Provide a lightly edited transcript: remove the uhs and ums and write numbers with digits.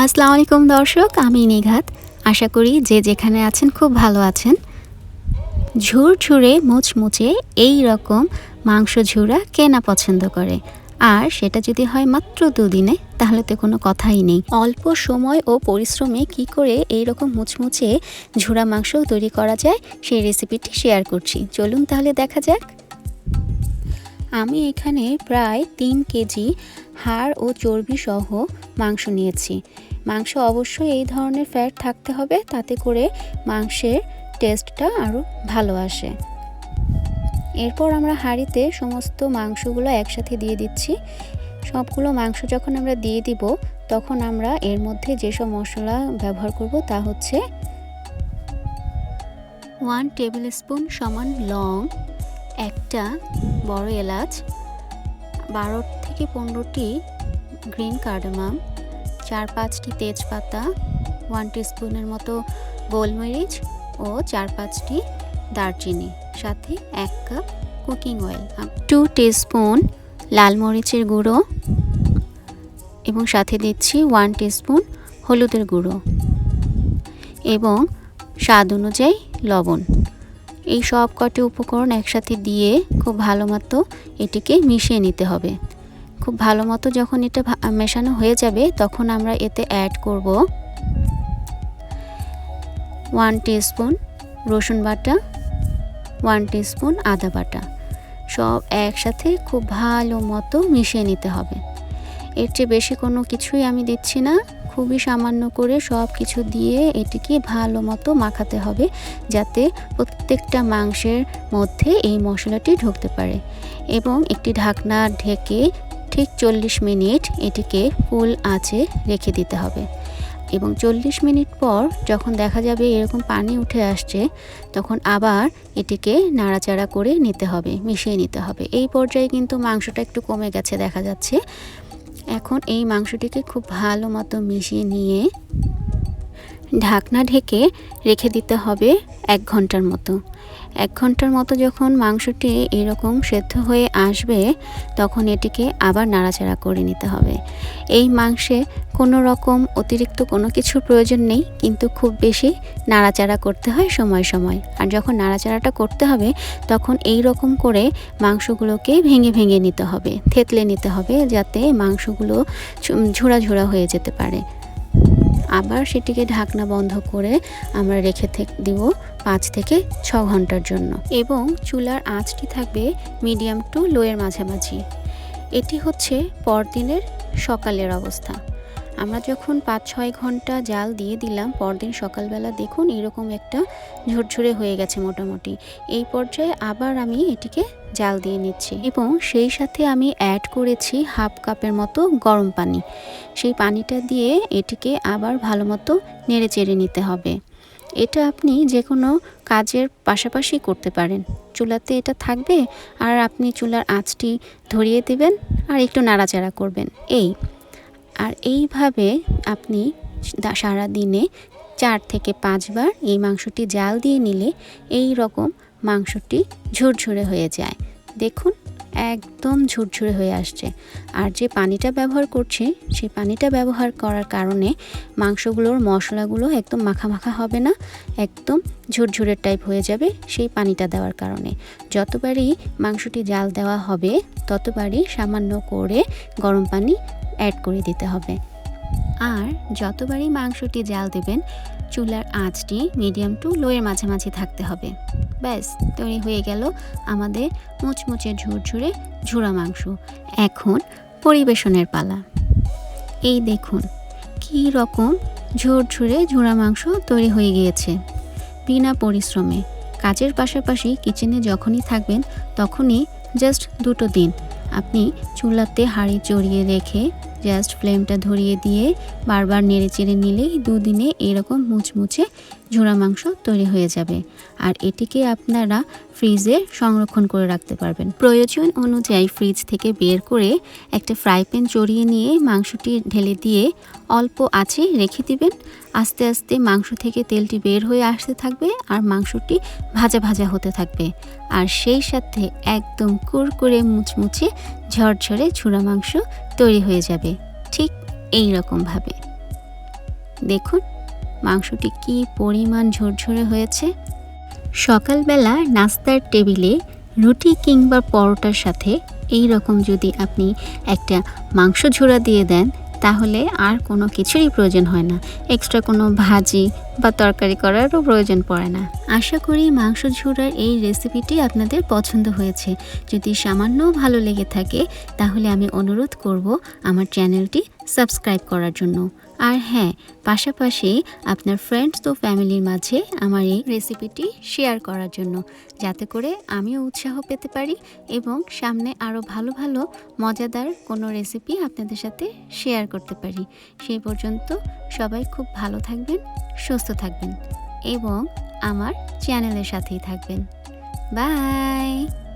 আসসালামু আলাইকুম দর্শক, আমি নিঘাত। আশা করি যে যেখানে আছেন খুব ভালো আছেন। ঝুরঝুরে মুচমুচে এই রকম মাংস ঝুরা কে না পছন্দ করে, আর সেটা যদি হয় মাত্র দুদিনে, তাহলে তো কোনো কথাই নেই। অল্প সময় ও পরিশ্রমে কি করে এই রকম মুচমুচে ঝুরা মাংস তৈরি করা যায় সেই রেসিপিটি শেয়ার করছি। চলুন তাহলে দেখা যাক। আমি এখানে প্রায় 3 কেজি হাড় ও চর্বি সহ মাংস নিয়েছি। মাংস অবশ্যই এই ধরনের ফ্যাট থাকতে হবে, তাতে করে মাংসের টেস্টটা আরও ভালো আসে। এরপর আমরা হাঁড়িতে সমস্ত মাংসগুলো একসাথে দিয়ে দিচ্ছি। সবগুলো মাংস যখন আমরা দিয়ে দিব, তখন আমরা এর মধ্যে যেসব মশলা ব্যবহার করব তা হচ্ছে 1 টেবিল স্পুন সমান লং, একটা বড় এলাচ, 12 থেকে 15টি গ্রিন কার্ডামাম, 4-5টি তেজপাতা, 1 টিস্পুনের মতো গোলমরিচ ও 4-5টি দারচিনি, সাথে 1 কাপ কুকিং অয়েল, 2 টিস্পুন লাল মরিচের গুঁড়ো এবং সাথে দিচ্ছি 1 টিস্পুন হলুদের গুঁড়ো এবং স্বাদ অনুযায়ী লবণ। এই সব কটি উপকরণ একসাথে দিয়ে খুব ভালো মতো এটিকে মিশিয়ে নিতে হবে। খুব ভালো মতো যখন এটা মেশানো হয়ে যাবে, তখন আমরা এতে অ্যাড করব 1 টিস্পুন রসুন বাটা, 1 টিস্পুন আদা বাটা। সব একসাথে খুব ভালো মতো মিশিয়ে নিতে হবে। এর চেয়ে বেশি কোনো কিছুই আমি দিচ্ছি না, খুবই সামান্য করে সব কিছু দিয়ে এটিকে ভালো মতো মাখাতে হবে, যাতে প্রত্যেকটা মাংসের মধ্যে এই মশলাটি ঢুকতে পারে। এবং একটি ঢাকনা ঢেকে ঠিক 40 মিনিট এটিকে ফুল আঁচে রেখে দিতে হবে। এবং 40 মিনিট পর যখন দেখা যাবে এরকম পানি উঠে আসছে, তখন আবার এটিকে নাড়াচাড়া করে নিতে হবে, মিশিয়ে নিতে হবে। এই পর্যায়ে কিন্তু মাংসটা একটু কমে গেছে দেখা যাচ্ছে। এখন এই মাংসটিকে খুব ভালো মতো মিশিয়ে নিয়ে ঢাকনা ঢেকে রেখে দিতে হবে 1 ঘন্টার মতো। 1 ঘন্টার মতো যখন মাংসটি এরকম সেদ্ধ হয়ে আসবে, তখন এটিকে আবার নাড়াচাড়া করে নিতে হবে। এই মাংসে কোনো রকম অতিরিক্ত কোনো কিছুর প্রয়োজন নেই, কিন্তু খুব বেশি নাড়াচাড়া করতে হয় সময় সময়। আর যখন নাড়াচাড়াটা করতে হবে, তখন এই রকম করে মাংসগুলোকে ভেঙে ভেঙে নিতে হবে, থেতলে নিতে হবে, যাতে মাংসগুলো ঝুরা ঝুরা হয়ে যেতে পারে। আবার সেটিকে ঢাকনা বন্ধ করে আমরা রেখে দিব 5 থেকে 6 ঘন্টার জন্য। এবং চুলার আঁচটি থাকবে মিডিয়াম টু লোয়ের মাঝামাঝি। এটি হচ্ছে পরদিনের সকালের অবস্থা। আমরা যখন 5-6 ঘন্টা জাল দিয়ে দিলাম, পরদিন সকালবেলা দেখুন এরকম একটা ঝরঝরে হয়ে গেছে মোটামুটি। এই পর্যায়ে আবার আমি এটিকে জাল দিয়ে নিচ্ছি এবং সেই সাথে আমি অ্যাড করেছি 1/2 কাপের মতো গরম পানি। সেই পানিটা দিয়ে এটিকে আবার ভালো মতো নেড়ে চেড়ে নিতে হবে। এটা আপনি যে কোনো কাজের পাশাপাশি করতে পারেন। চুলাতে এটা থাকবে আর আপনি চুলার আঁচটি ধরিয়ে দেবেন আর একটু নাড়াচাড়া করবেন। আর এইভাবে আপনি সারা দিনে 4 থেকে 5 বার এই মাংসটি জাল দিয়ে নিলে এই রকম মাংসটি ঝুরঝুরে হয়ে যায়। দেখুন একদম ঝুরঝুরে হয়ে আসছে। আর যে পানিটা ব্যবহার করছি, সেই পানিটা ব্যবহার করার কারণে মাংসগুলোর মশলাগুলো একদম মাখা মাখা হবে না, একদম ঝুরঝুরের টাইপ হয়ে যাবে সেই পানিটা দেওয়ার কারণে। যতবারই মাংসটি জাল দেওয়া হবে, ততবারই সামান্য করে গরম পানি অ্যাড করে দিতে হবে। আর যতবারই মাংসটি জাল দেবেন, চুলার আঁচটি মিডিয়াম টু লোয়ের মাঝামাঝি থাকতে হবে। ব্যাস তৈরি হয়ে গেল আমাদের মুচমুচে ঝুরঝুরে ঝুরা মাংস। এখন পরিবেশনের পালা। এই দেখুন কী রকম ঝুরঝুরে ঝুরা মাংস তৈরি হয়ে গিয়েছে বিনা পরিশ্রমে। কাজের পাশাপাশি কিচেনে যখনই থাকবেন, তখনই জাস্ট 2 দিন আপনি চুলাতে হাঁড়ি চড়িয়ে রেখে জাস্ট ফ্লেমটা ধরিয়ে দিয়ে বারবার নেড়ে চেড়ে নিলেই 2 দিনে এরকম মুচমুচে ঝুরা মাংস তৈরি হয়ে যাবে। আর এটিকে আপনারা ফ্রিজে সংরক্ষণ করে রাখতে পারবেন। প্রয়োজন অনুযায়ী ফ্রিজ থেকে বের করে একটা ফ্রাই প্যান চড়িয়ে নিয়ে মাংসটি ঢেলে দিয়ে অল্প আঁচে রেখে দিবেন। আস্তে আস্তে মাংস থেকে তেলটি বের হয়ে আসতে থাকবে আর মাংসটি ভাজা ভাজা হতে থাকবে। আর সেই সাথে একদম কুরকুরে মুচমুচে ঝরঝরে ঝুরা মাংস তৈরি হয়ে যাবে ঠিক এই রকমভাবে। দেখুন মাংসটি কি পরিমাণ ঝরঝরে হয়েছে। সকালবেলা নাস্তার টেবিলে রুটি কিংবা পরোটার সাথে এই রকম যদি আপনি একটা মাংস ঝোড়া দিয়ে দেন, তাহলে আর কোনো কিছুরই প্রয়োজন হয় না। এক্সট্রা কোনো ভাজি বা তরকারি করারও প্রয়োজন পড়ে না। আশা করি মাংস ঝোড়ার এই রেসিপিটি আপনাদের পছন্দ হয়েছে। যদি সামান্যও ভালো লেগে থাকে তাহলে আমি অনুরোধ করব আমার চ্যানেলটি সাবস্ক্রাইব করার জন্য। আর হ্যাঁ, পাশাপাশি আপনার ফ্রেন্ডস ও ফ্যামিলির মাঝে আমার এই রেসিপিটি শেয়ার করার জন্য, যাতে করে আমিও উৎসাহ পেতে পারি এবং সামনে আরও ভালো ভালো মজাদার কোনো রেসিপি আপনাদের সাথে শেয়ার করতে পারি। সেই পর্যন্ত সবাই খুব ভালো থাকবেন, সুস্থ থাকবেন এবং আমার চ্যানেলের সাথেই থাকবেন। বাই।